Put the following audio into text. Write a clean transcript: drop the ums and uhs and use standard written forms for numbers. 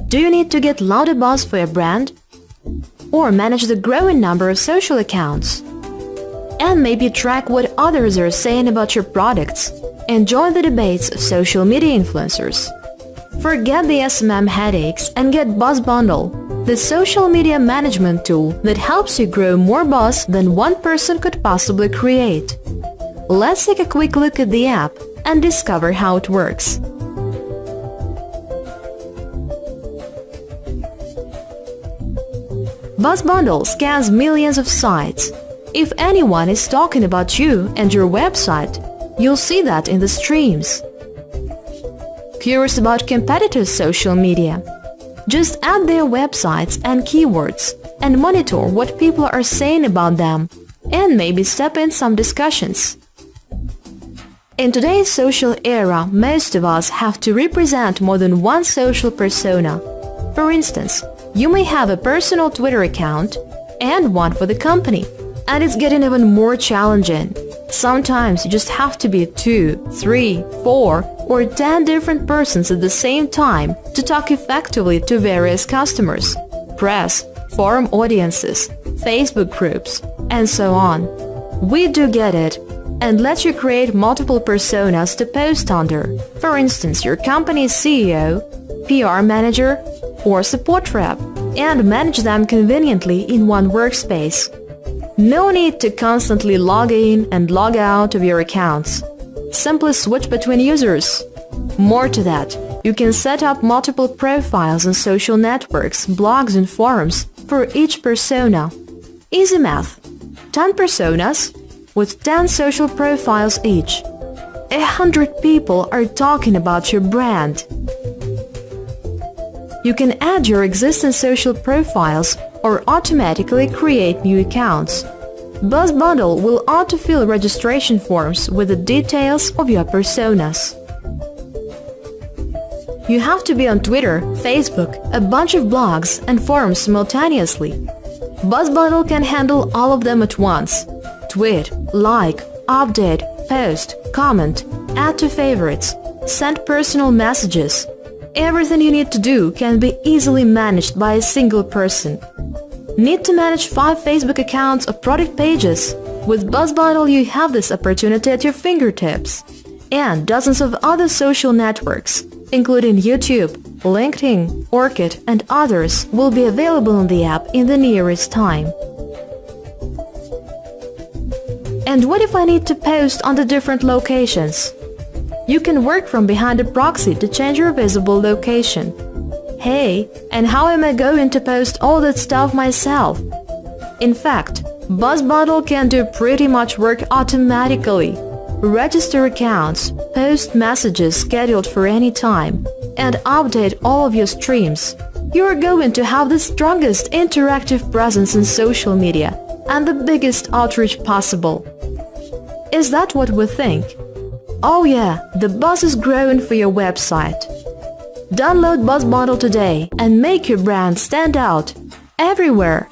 Do you need to get louder buzz for your brand? Or manage the growing number of social accounts? And maybe track what others are saying about your products and join the debates of social media influencers. Forget the SMM headaches and get BuzzBundle, the social media management tool that helps you grow more buzz than one person could possibly create. Let's take a quick look at the app and discover how it works. BuzzBundle scans millions of sites. If anyone is talking about you and your website, you'll see that in the streams. Curious about competitors' social media? Just add their websites and keywords and monitor what people are saying about them and maybe step in some discussions. In today's social era, most of us have to represent more than one social persona. For instance, you may have a personal Twitter account and one for the company, and it's getting even more challenging. Sometimes you just have to be 2, 3, 4, or 10 different persons at the same time to talk effectively to various customers, press, forum audiences, Facebook groups, and so on. We do get it, and let you create multiple personas to post under. For instance, your company's CEO, PR manager, or support rep, and manage them conveniently in one workspace. No need to constantly log in and log out of your accounts. Simply switch between users. More to that, you can set up multiple profiles on social networks, blogs and forums for each persona. Easy math. 10 personas with 10 social profiles each. 100 people are talking about your brand. You can add your existing social profiles or automatically create new accounts. BuzzBundle will autofill registration forms with the details of your personas. You have to be on Twitter, Facebook, a bunch of blogs and forums simultaneously. BuzzBundle can handle all of them at once. Tweet, like, update, post, comment, add to favorites, send personal messages. Everything you need to do can be easily managed by a single person. Need to manage 5 Facebook accounts or product pages? With BuzzBundle you have this opportunity at your fingertips. And dozens of other social networks, including YouTube, LinkedIn, Orchid, and others, will be available in the app in the nearest time. And what if I need to post on the different locations? You can work from behind a proxy to change your visible location. Hey, and how am I going to post all that stuff myself? In fact, BuzzBundle can do pretty much work automatically. Register accounts, post messages scheduled for any time, and update all of your streams. You're going to have the strongest interactive presence in social media and the biggest outreach possible. Is that what we think? Oh yeah, the buzz is growing for your website. Download BuzzBundle today and make your brand stand out everywhere.